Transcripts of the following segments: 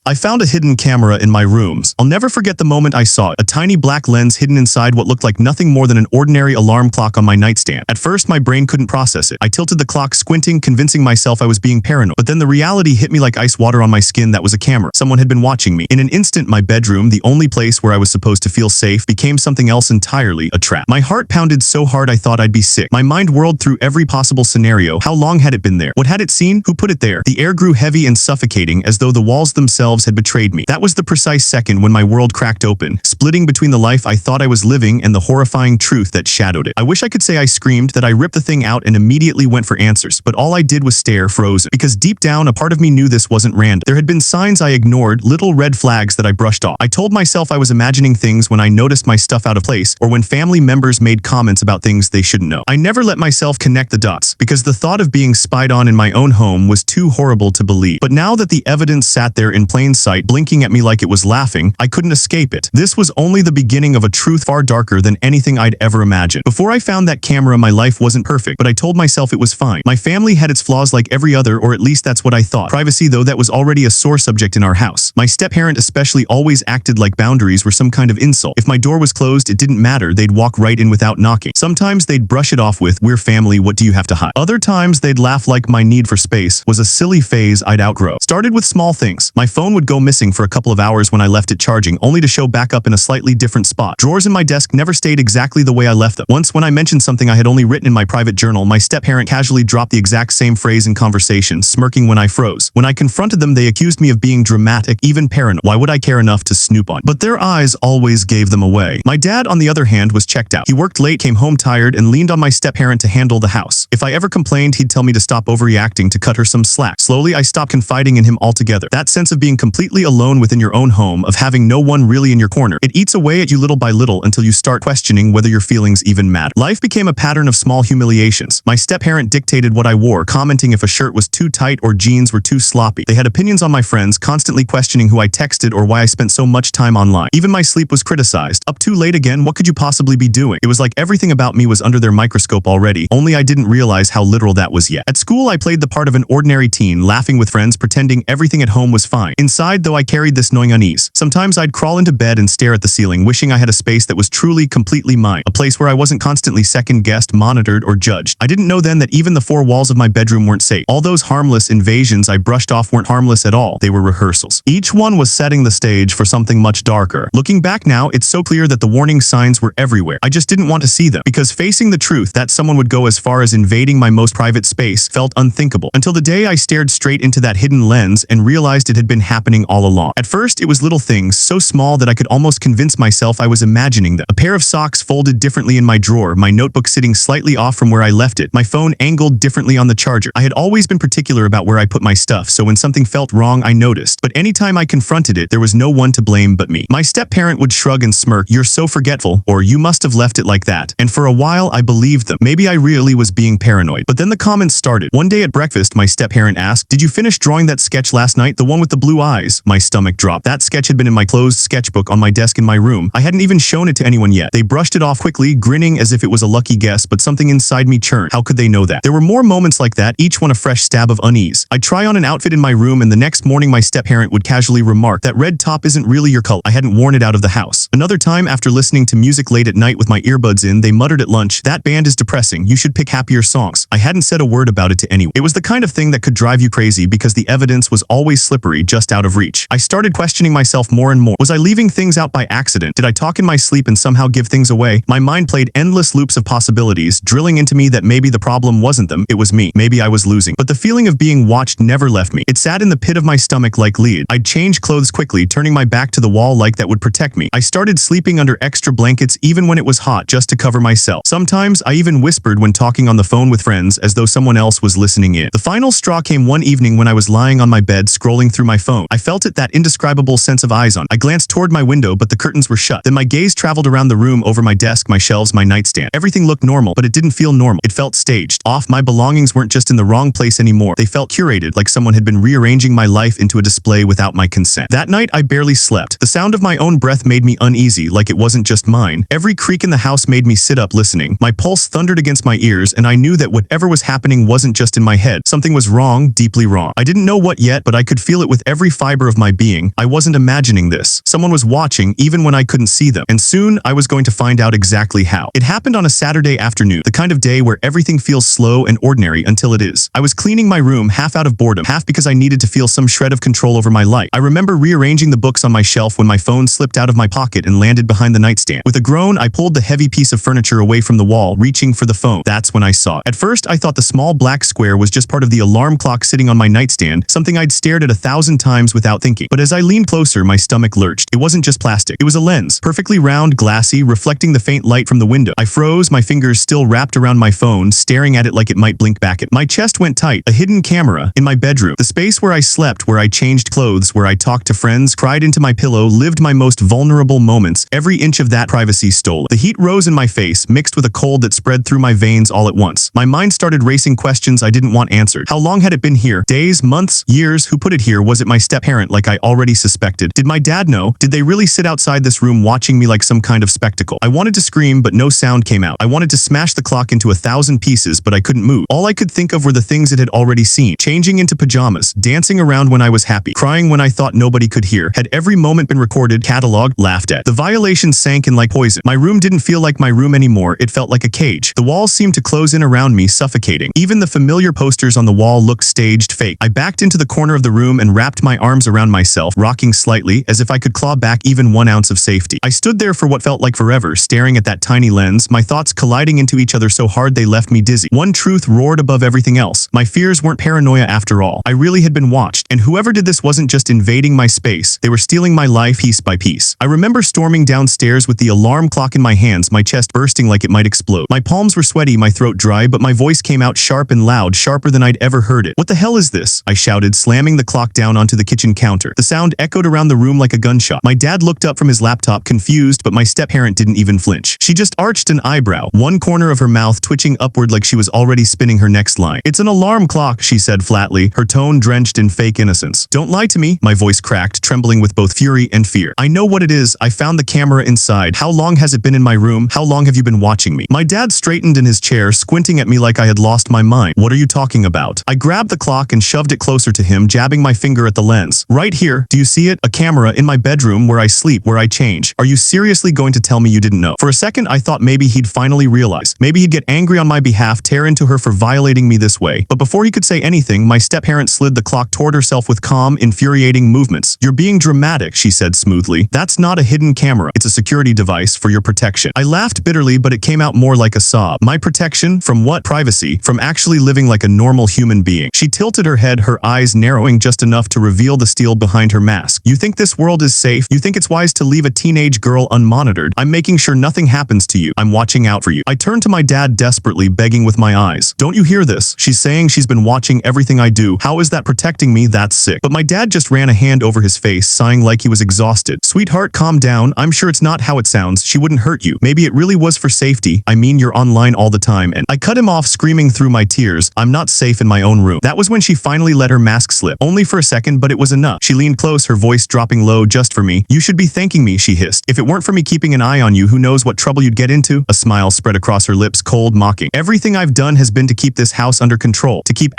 I found a hidden camera in my rooms. I'll never forget the moment I saw it. A tiny black lens hidden inside what looked like nothing more than an ordinary alarm clock on my nightstand. At first, my brain couldn't process it. I tilted the clock, squinting, convincing myself I was being paranoid. But then the reality hit me like ice water on my skin. That was a camera. Someone had been watching me. In an instant, my bedroom, the only place where I was supposed to feel safe, became something else entirely, a trap. My heart pounded so hard I thought I'd be sick. My mind whirled through every possible scenario. How long had it been there? What had it seen? Who put it there? The air grew heavy and suffocating, as though the walls themselves had betrayed me. That was the precise second when my world cracked open, splitting between the life I thought I was living and the horrifying truth that shadowed it. I wish I could say I screamed, that I ripped the thing out and immediately went for answers, but all I did was stare, frozen. Because deep down, a part of me knew this wasn't random. There had been signs I ignored, little red flags that I brushed off. I told myself I was imagining things when I noticed my stuff out of place, or when family members made comments about things they shouldn't know. I never let myself connect the dots, because the thought of being spied on in my own home was too horrible to believe. But now that the evidence sat there in plain sight, blinking at me like it was laughing, I couldn't escape it. This was only the beginning of a truth far darker than anything I'd ever imagined. Before I found that camera, my life wasn't perfect, but I told myself it was fine. My family had its flaws like every other, or at least that's what I thought. Privacy, though, that was already a sore subject in our house. My step-parent especially always acted like boundaries were some kind of insult. If my door was closed, it didn't matter. They'd walk right in without knocking. Sometimes they'd brush it off with, "We're family, what do you have to hide?" Other times they'd laugh like my need for space was a silly phase I'd outgrow. Started with small things. My phone would go missing for a couple of hours when I left it charging, only to show back up in a slightly different spot. Drawers in my desk never stayed exactly the way I left them. Once, when I mentioned something I had only written in my private journal, my step-parent casually dropped the exact same phrase in conversation, smirking when I froze. When I confronted them, they accused me of being dramatic, even paranoid. Why would I care enough to snoop on? But their eyes always gave them away. My dad, on the other hand, was checked out. He worked late, came home tired, and leaned on my step-parent to handle the house. If I ever complained, he'd tell me to stop overreacting, to cut her some slack. Slowly, I stopped confiding in him altogether. That sense of being completely alone within your own home, of having no one really in your corner, it eats away at you little by little until you start questioning whether your feelings even matter. Life became a pattern of small humiliations. My step-parent dictated what I wore, commenting if a shirt was too tight or jeans were too sloppy. They had opinions on my friends, constantly questioning who I texted or why I spent so much time online. Even my sleep was criticized. Up too late again? What could you possibly be doing? It was like everything about me was under their microscope already, only I didn't realize how literal that was yet. At school, I played the part of an ordinary teen, laughing with friends, pretending everything at home was fine. Inside, though, I carried this gnawing unease. Sometimes I'd crawl into bed and stare at the ceiling, wishing I had a space that was truly, completely mine. A place where I wasn't constantly second-guessed, monitored, or judged. I didn't know then that even the four walls of my bedroom weren't safe. All those harmless invasions I brushed off weren't harmless at all. They were rehearsals. Each one was setting the stage for something much darker. Looking back now, it's so clear that the warning signs were everywhere. I just didn't want to see them, because facing the truth that someone would go as far as invading my most private space felt unthinkable. Until the day I stared straight into that hidden lens and realized it had been happening all along. At first, it was little things, so small that I could almost convince myself I was imagining them. A pair of socks folded differently in my drawer, my notebook sitting slightly off from where I left it, my phone angled differently on the charger. I had always been particular about where I put my stuff, so when something felt wrong, I noticed. But anytime I confronted it, there was no one to blame but me. My step-parent would shrug and smirk, "You're so forgetful," or "You must have left it like that." And for a while, I believed them. Maybe I really was being paranoid. But then the comments started. One day at breakfast, my step-parent asked, "Did you finish drawing that sketch last night? The one with the blue eyes?" My stomach dropped. That sketch had been in my closed sketchbook on my desk in my room. I hadn't even shown it to anyone yet. They brushed it off quickly, grinning as if it was a lucky guess, but something inside me churned. How could they know that? There were more moments like that, each one a fresh stab of unease. I'd try on an outfit in my room, and the next morning my step-parent would casually remark, "That red top isn't really your color." I hadn't worn it out of the house. Another time, after listening to music late at night with my earbuds in, they muttered at lunch, "That band is depressing. You should pick happier songs." I hadn't said a word about it to anyone. It was the kind of thing that could drive you crazy because the evidence was always slippery, just out of reach. I started questioning myself more and more. Was I leaving things out by accident? Did I talk in my sleep and somehow give things away? My mind played endless loops of possibilities, drilling into me that maybe the problem wasn't them, it was me. Maybe I was losing. But the feeling of being watched never left me. It sat in the pit of my stomach like lead. I'd change clothes quickly, turning my back to the wall like that would protect me. I started sleeping under extra blankets even when it was hot, just to cover myself. Sometimes I even whispered when talking on the phone with friends, as though someone else was listening in. The final straw came one evening when I was lying on my bed scrolling through my phone. I felt it, that indescribable sense of eyes on. I glanced toward my window, but the curtains were shut. Then my gaze traveled around the room, over my desk, my shelves, my nightstand. Everything looked normal, but it didn't feel normal. It felt staged. Off. My belongings weren't just in the wrong place anymore. They felt curated, like someone had been rearranging my life into a display without my consent. That night, I barely slept. The sound of my own breath made me uneasy, like it wasn't just mine. Every creak in the house made me sit up, listening. My pulse thundered against my ears, and I knew that whatever was happening wasn't just in my head. Something was wrong, deeply wrong. I didn't know what yet, but I could feel it with every fiber of my being. I wasn't imagining this. Someone was watching even when I couldn't see them. And soon, I was going to find out exactly how. It happened on a Saturday afternoon, the kind of day where everything feels slow and ordinary until it is. I was cleaning my room half out of boredom, half because I needed to feel some shred of control over my life. I remember rearranging the books on my shelf when my phone slipped out of my pocket and landed behind the nightstand. With a groan, I pulled the heavy piece of furniture away from the wall, reaching for the phone. That's when I saw it. At first, I thought the small black square was just part of the alarm clock sitting on my nightstand, something I'd stared at 1,000 times without thinking. But as I leaned closer, my stomach lurched. It wasn't just plastic. It was a lens, perfectly round, glassy, reflecting the faint light from the window. I froze, my fingers still wrapped around my phone, staring at it like it might blink back at me. My chest went tight. A hidden camera in my bedroom. The space where I slept, where I changed clothes, where I talked to friends, cried into my pillow, lived my most vulnerable moments. Every inch of that privacy stolen. The heat rose in my face, mixed with a cold that spread through my veins all at once. My mind started racing questions I didn't want answered. How long had it been here? Days, months, years? Who put it here? Was it my step-parent like I already suspected? Did my dad know? Did they really sit outside this room watching me like some kind of spectacle? I wanted to scream, but no sound came out. I wanted to smash the clock into 1,000 pieces, but I couldn't move. All I could think of were the things it had already seen. Changing into pajamas, dancing around when I was happy, crying when I thought nobody could hear. Had every moment been recorded, cataloged, laughed at? The violations sank in like poison. My room didn't feel like my room anymore. It felt like a cage. The walls seemed to close in around me, suffocating. Even the familiar posters on the wall looked staged, fake. I backed into the corner of the room and wrapped my arms around myself, rocking slightly, as if I could claw back even 1 ounce of safety. I stood there for what felt like forever, staring at that tiny lens, my thoughts colliding into each other so hard they left me dizzy. One truth roared above everything else. My fears weren't paranoia after all. I really had been watched, and whoever did this wasn't just invading my space. They were stealing my life piece by piece. I remember storming downstairs with the alarm clock in my hands, my chest bursting like it might explode. My palms were sweaty, my throat dry, but my voice came out sharp and loud, sharper than I'd ever heard it. "What the hell is this?" I shouted, slamming the clock down onto the kitchen counter. The sound echoed around the room like a gunshot. My dad looked up from his laptop, confused, but my step-parent didn't even flinch. She just arched an eyebrow, one corner of her mouth twitching upward like she was already spinning her next line. "It's an alarm clock," she said flatly, her tone drenched in fake innocence. "Don't lie to me," my voice cracked, trembling with both fury and fear. "I know what it is. I found the camera inside. How long has it been in my room? How long have you been watching me?" My dad straightened in his chair, squinting at me like I had lost my mind. "What are you talking about?" I grabbed the clock and shoved it closer to him, jabbing my finger at the lens. "Right here. Do you see it? A camera in my bedroom where I sleep, where I change. Are you seriously going to tell me you didn't know?" For a second, I thought maybe he'd finally realize. Maybe he'd get angry on my behalf, tear into her for violating me this way. But before he could say anything, my step-parent slid the clock toward herself with calm, infuriating movements. "You're being dramatic," she said smoothly. "That's not a hidden camera. It's a security device for your protection." I laughed bitterly, but it came out more like a sob. My protection? From what? Privacy? From actually living like a normal human being. She tilted her head, her eyes narrowing just enough to reveal the steel behind her mask. "You think this world is safe? You think it's wise to leave a teenage girl unmonitored? I'm making sure nothing happens to you. I'm watching out for you." I turned to my dad desperately, begging with my eyes. "Don't you hear this? She's saying she's been watching everything I do. How is that protecting me? That's sick." But my dad just ran a hand over his face, sighing like he was exhausted. "Sweetheart, calm down. I'm sure it's not how it sounds. She wouldn't hurt you. Maybe it really was for safety. I mean, you're online all the time." And I cut him off, screaming through my tears, "I'm not safe in my own room." That was when she finally let her mask slip. Only for a second, but it was enough. She leaned close, her voice dropping low just for me. "You should be thanking me," she hissed. "If it weren't for me keeping an eye on you, who knows what trouble you'd get into?" A smile spread across her lips, cold, mocking. "Everything I've done has been to keep this house under control. To keep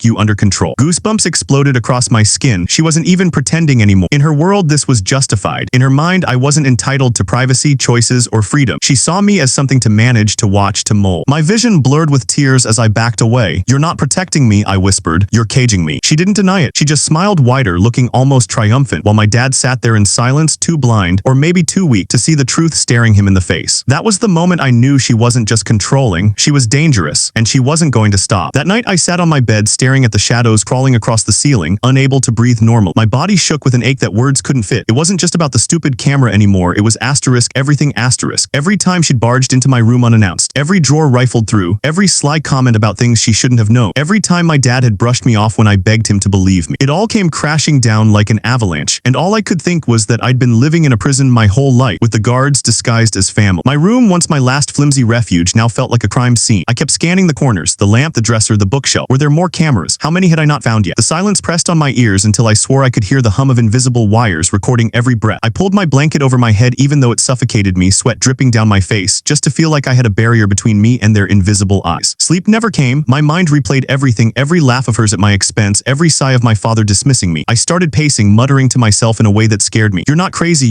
*you under control." Goosebumps exploded across my skin. She wasn't even pretending anymore. In her world, this was justified. In her mind, I wasn't entitled to privacy, choices, or freedom. She saw me as something to manage, to watch, to mold. My vision blurred with tears as I backed away. "You're not protecting me," I whispered. "You're caging me." She didn't deny it. She just smiled wider, looking almost triumphant, while my dad sat there in silence, too blind, or maybe too weak, to see the truth staring him in the face. That was the moment I knew she wasn't just controlling, she was dangerous, and she wasn't going to stop. That night, I sat on my bed, staring at the shadows crawling across the ceiling, unable to breathe normal. My body shook with an ache that words couldn't fit. It wasn't just about the stupid camera anymore, it was everything. Every time she'd barged into my room unannounced, every drawer rifled through, every sly comment about things she shouldn't have known, every time my dad had brushed me off when I begged him to believe me. It all came crashing down like an avalanche, and all I could think was that I'd been living in a prison my whole life, with the guards disguised as family. My room, once my last flimsy refuge, now felt like a crime scene. I kept scanning the corners, the lamp, the dresser, the bookshelf. Were there more cameras? How many had I not found yet? The silence pressed on my ears until I swore I could hear the hum of invisible wires recording every breath. I pulled my blanket over my head even though it suffocated me, sweat dripping down my face, just to feel like I had a barrier between me and their invisible eyes. Sleep never came. My mind replayed everything, every laugh of hers at my expense, every sigh of my father dismissing me, I started pacing, muttering to myself in a way that scared me. You're not crazy,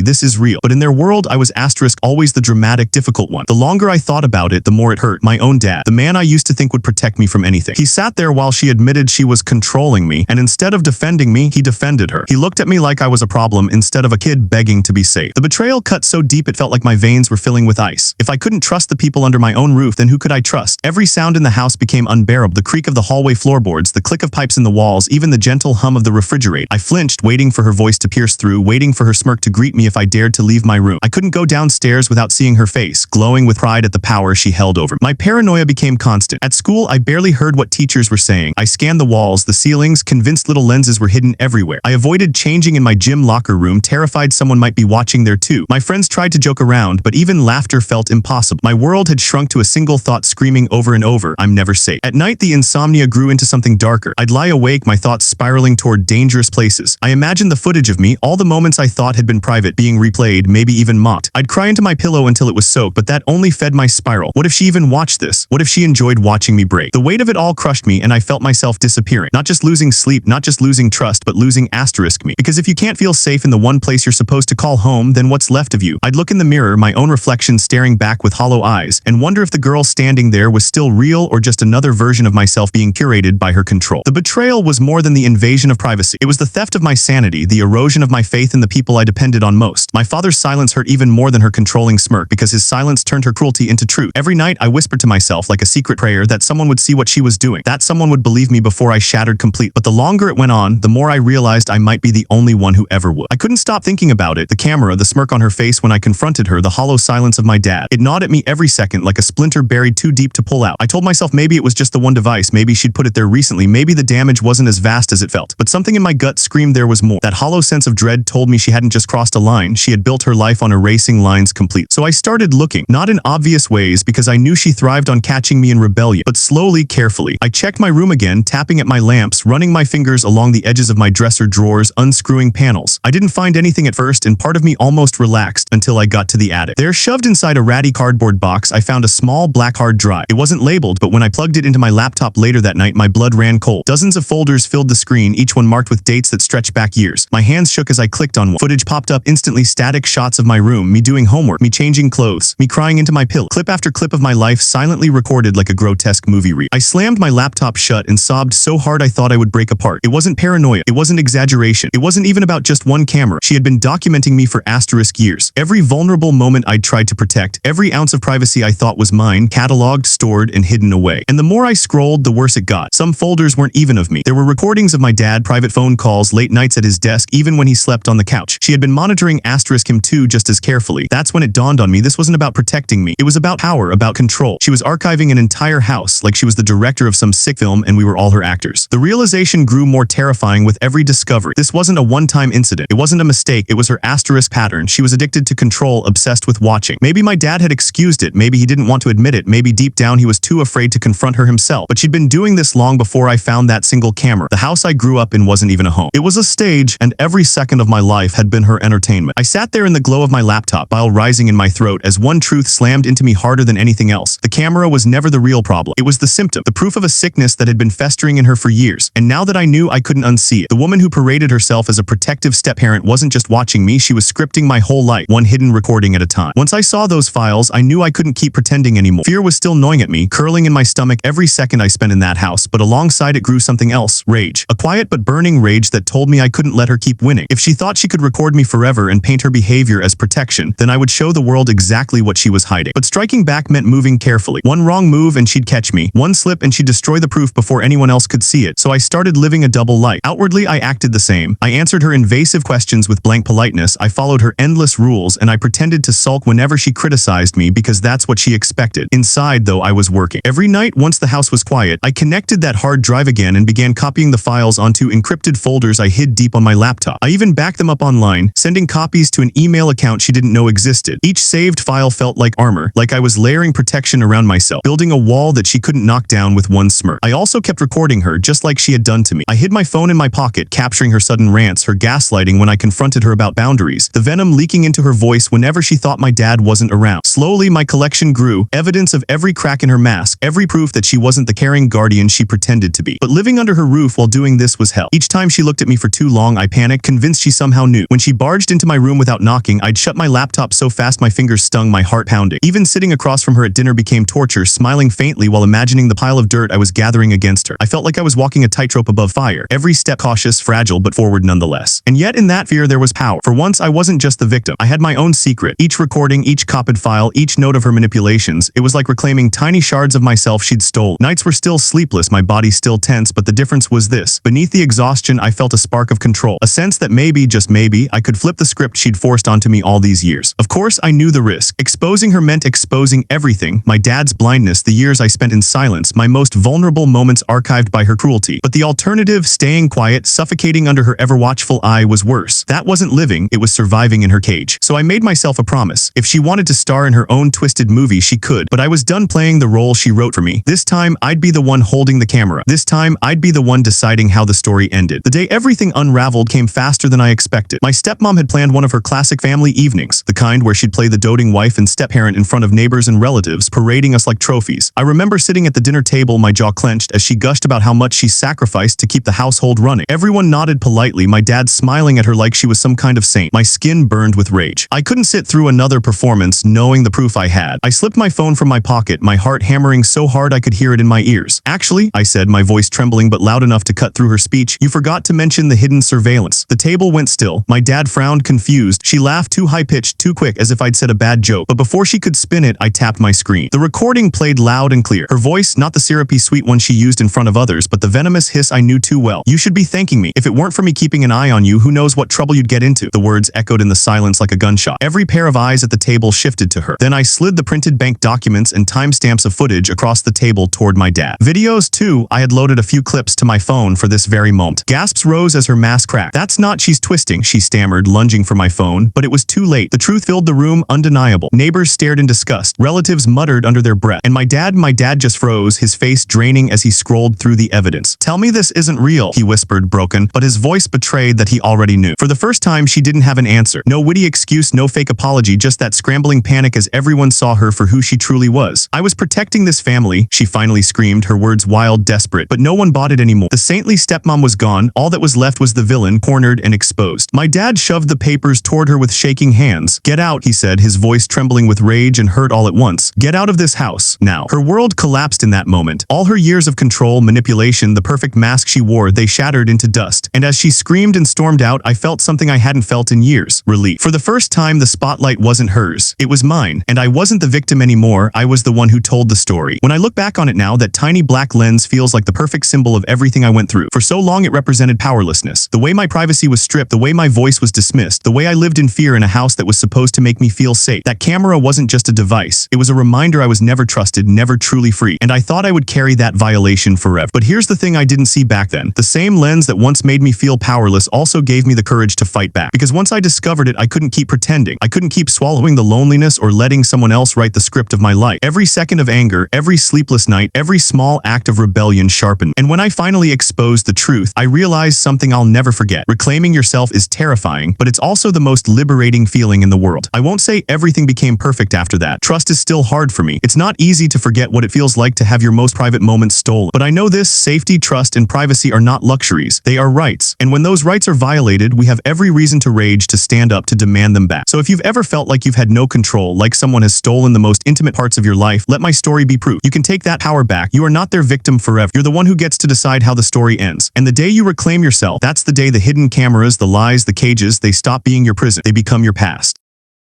this is real. But in their world, I was asterisk always the dramatic, difficult one. The longer I thought about it, the more it hurt. My own dad, the man I used to think would protect me from anything. He sat there while she admitted she was controlling me, and instead of defending me, he defended her. He looked at me like I was a problem instead of a kid begging to be safe. The betrayal cut so deep it felt like my veins were filling with ice. If I couldn't trust the people under my own roof, then who could I trust? Every sound in the house became unbearable. The creak of the hallway floorboards, the click of pipes in the walls, even the gentle hum of the refrigerator. I flinched, waiting for her voice to pierce through, waiting for her smirk to greet me if I dared to leave my room. I couldn't go downstairs without seeing her face, glowing with pride at the power she held over me. My paranoia became constant. At school, I barely heard what teachers were saying. I scanned the walls, the ceilings, convinced little lenses were hidden everywhere. I avoided changing in my gym locker room, terrified someone might be watching there too. My friends tried to joke around, but even laughter felt impossible. My world had shrunk to a single thought screaming over and over, I'm never safe. At night, the insomnia grew into something darker. I'd lie awake, my thoughts spiraling toward dangerous places. I imagined the footage of me, all the moments I thought had been private, being replayed, maybe even mocked. I'd cry into my pillow until it was soaked, but that only fed my spiral. What if she even watched this? What if she enjoyed watching me break? The weight of it all crushed me, and I felt myself disappearing. Not just losing sleep, not just losing trust, but losing asterisk me. Because if you can't feel safe in the one place you're supposed to call home, then what's left of you? I'd look in the mirror, my own reflection staring back with hollow eyes, and wonder if the girl standing there was still real or just another version of myself being curated by her control. The betrayal was more than the invasion of privacy. It was the theft of my sanity, the erosion of my faith in the people I depended on most. My father's silence hurt even more than her controlling smirk, because his silence turned her cruelty into truth. Every night, I whispered to myself like a secret prayer that someone would see what she was doing, that someone would believe me before I shattered complete. But the longer it went on, the more I realized I might be the only one who ever would. I couldn't stop thinking about it. The camera, the smirk on her face when I confronted her, the hollow silence of my dad. It gnawed at me every second like a splinter buried too deep to pull out. I told myself maybe it was just the one device, maybe she'd put it there recently, maybe the damage wasn't as vast as it felt. But something in my gut screamed there was more. That hollow sense of dread told me she hadn't just crossed a line, she had built her life on erasing lines complete. So I started looking, not in obvious ways because I knew she thrived on catching me in rebellion, but slowly, carefully. I checked my room again, tapping at my lamps, running my fingers along the edges of my dresser drawers, unscrewing panels. I didn't find anything at first, and part of me almost relaxed until I got to the attic. There, shoved inside a ratty cardboard box, I found a small black hard drive. It wasn't labeled, but when I plugged it into my laptop later that night, my blood ran cold. Dozens of folders filled the screen, each one marked with dates that stretched back years. My hands shook as I clicked on one. Footage popped up instantly, static shots of my room, me doing homework, me changing clothes, me crying into my pillow. Clip after clip of my life silently recorded like a grotesque movie reel. I slammed my laptop shut and sobbed so hard I thought I would break apart. It wasn't paranoia. It wasn't exaggeration. It wasn't even about just one camera. She had been documenting me for asterisk years. Every vulnerable moment I'd tried to protect, every ounce of privacy I thought was mine, cataloged, stored, and hidden away. And the more I scrolled, the worse it got. Some folders weren't even of me. There were recordings of my dad, private phone calls, late nights at his desk, even when he slept on the couch. She had been monitoring asterisk him too just as carefully. That's when it dawned on me this wasn't about protecting me. It was about power, about control. She was archiving an entire house like she was the director of some sick film and we were all her actors. The realization grew more terrifying with every discovery. This wasn't a one-time incident. It wasn't a mistake. It was her asterisk pattern. She was addicted to control, obsessed with watching. Maybe my dad had excused it. Maybe he didn't want to admit it. Maybe deep down he was too afraid to confront her himself. But she'd been doing this long before I found that single camera. The house I grew up in wasn't even a home. It was a stage, and every second of my life had been her entertainment. I sat there in the glow of my laptop, bile rising in my throat as one truth slammed into me harder than anything else. The camera was never the real problem. It was the symptom, the proof of a sickness that had been festering in her for years. And now that I knew, I couldn't unsee it. The woman who paraded herself as a protective step-parent wasn't just watching me, she was scripting my whole life, one hidden recording at a time. Once I saw those files, I knew I couldn't keep pretending anymore. Fear was still gnawing at me, curling in my stomach every second I spent in that house, but alongside it grew something else, rage. A quiet but burning rage that told me I couldn't let her keep winning. If she thought she could record me forever and paint her behavior as protection, then I would show the world exactly what she was hiding. But striking back meant moving carefully. One wrong move and she'd catch me. One slip and she'd destroy the proof before anyone else could see it. So I started living a double life. Outwardly, I acted the same. I answered her invasive questions with blank politeness. I followed her endless rules, and I pretended to sulk whenever she criticized me because that's what she expected. Inside, though, I was working. Every night, once the house was quiet, I connected that hard drive again and began copying the files onto encrypted folders I hid deep on my laptop. I even backed them up online, sending copies to an email account she didn't know existed. Each saved file felt like armor, like I was layering protection around myself, building a wall that she couldn't knock down with one smirk. I also kept recording her, just like she had done to me. I hid my phone in my pocket, capturing her sudden rants, her gaslighting when I confronted her about boundaries, the venom leaking into her voice whenever she thought my dad wasn't around. Slowly, my collection grew, evidence of every crack in her mask, every proof that she wasn't the caring guardian she pretended to be. But living under her roof while doing this was hell. hell. Each time she looked at me for too long, I panicked, convinced she somehow knew. When she barged into my room without knocking, I'd shut my laptop so fast my fingers stung, my heart pounding. Even sitting across from her at dinner became torture, smiling faintly while imagining the pile of dirt I was gathering against her. I felt like I was walking a tightrope above fire, every step cautious, fragile, but forward nonetheless. And yet in that fear there was power. For once I wasn't just the victim. I had my own secret. Each recording, each copied file, each note of her manipulations, it was like reclaiming tiny shards of myself she'd stolen. Nights were still sleepless, my body still tense, but the difference was this. Beneath the exhaustion, I felt a spark of control. A sense that maybe, just maybe, I could flip the script she'd forced onto me all these years. Of course, I knew the risk. Exposing her meant exposing everything. My dad's blindness, the years I spent in silence, my most vulnerable moments archived by her cruelty. But the alternative, staying quiet, suffocating under her ever-watchful eye, was worse. That wasn't living, it was surviving in her cage. So I made myself a promise. If she wanted to star in her own twisted movie, she could. But I was done playing the role she wrote for me. This time, I'd be the one holding the camera. This time, I'd be the one deciding how the story ended. The day everything unraveled came faster than I expected. My stepmom had planned one of her classic family evenings, the kind where she'd play the doting wife and step-parent in front of neighbors and relatives, parading us like trophies. I remember sitting at the dinner table, my jaw clenched, as she gushed about how much she sacrificed to keep the household running. Everyone nodded politely, my dad smiling at her like she was some kind of saint. My skin burned with rage. I couldn't sit through another performance, knowing the proof I had. I slipped my phone from my pocket, my heart hammering so hard I could hear it in my ears. Actually, I said, my voice trembling but loud enough to cut through her speech, you forgot to mention the hidden surveillance. The table went still. My dad frowned, confused. She laughed too high-pitched, too quick, as if I'd said a bad joke. But before she could spin it, I tapped my screen. The recording played loud and clear. Her voice, not the syrupy sweet one she used in front of others, but the venomous hiss I knew too well. You should be thanking me. If it weren't for me keeping an eye on you, who knows what trouble you'd get into. The words echoed in the silence like a gunshot. Every pair of eyes at the table shifted to her. Then I slid the printed bank documents and timestamps of footage across the table toward my dad. Videos too. I had loaded a few clips to my phone for this very moment. Gasps rose as her mask cracked. That's not, she's twisting, she stammered, lunging for my phone, but it was too late. The truth filled the room, undeniable. Neighbors stared in disgust. Relatives muttered under their breath. And my dad just froze, his face draining as he scrolled through the evidence. Tell me this isn't real, he whispered, broken, but his voice betrayed that he already knew. For the first time, she didn't have an answer. No witty excuse, no fake apology, just that scrambling panic as everyone saw her for who she truly was. I was protecting this family, she finally screamed, her words wild, desperate, but no one bought it anymore. The saintly stepmom was gone. All that was left was the villain, cornered and exposed. My dad shoved the papers toward her with shaking hands. Get out, he said, his voice trembling with rage and hurt all at once. Get out of this house, now. Her world collapsed in that moment. All her years of control, manipulation, the perfect mask she wore, they shattered into dust. And as she screamed and stormed out, I felt something I hadn't felt in years. Relief. For the first time, the spotlight wasn't hers. It was mine. And I wasn't the victim anymore. I was the one who told the story. When I look back on it now, that tiny black lens feels like the perfect symbol of everything I went through. For so long, it represented powerlessness. The way my privacy was stripped, the way my voice was dismissed, the way I lived in fear in a house that was supposed to make me feel safe. That camera wasn't just a device. It was a reminder I was never trusted, never truly free. And I thought I would carry that violation forever. But here's the thing I didn't see back then. The same lens that once made me feel powerless also gave me the courage to fight back. Because once I discovered it, I couldn't keep pretending. I couldn't keep swallowing the loneliness or letting someone else write the script of my life. Every second of anger, every sleepless night, every small act of rebellion sharpened. And when I finally exposed the truth, I realized something I'll never forget. Reclaiming yourself is terrifying, but it's also the most liberating feeling in the world. I won't say everything became perfect after that. Trust is still hard for me. It's not easy to forget what it feels like to have your most private moments stolen. But I know this: safety, trust, and privacy are not luxuries. They are rights. And when those rights are violated, we have every reason to rage, to stand up, to demand them back. So if you've ever felt like you've had no control, like someone has stolen the most intimate parts of your life, let my story be proof. You can take that power back. You are not their victim forever. You're the one who gets to decide how the story ends. And the day you reclaim yourself, that's the day the hidden cameras, the lies, the cages, they stop being your prison. They become your past.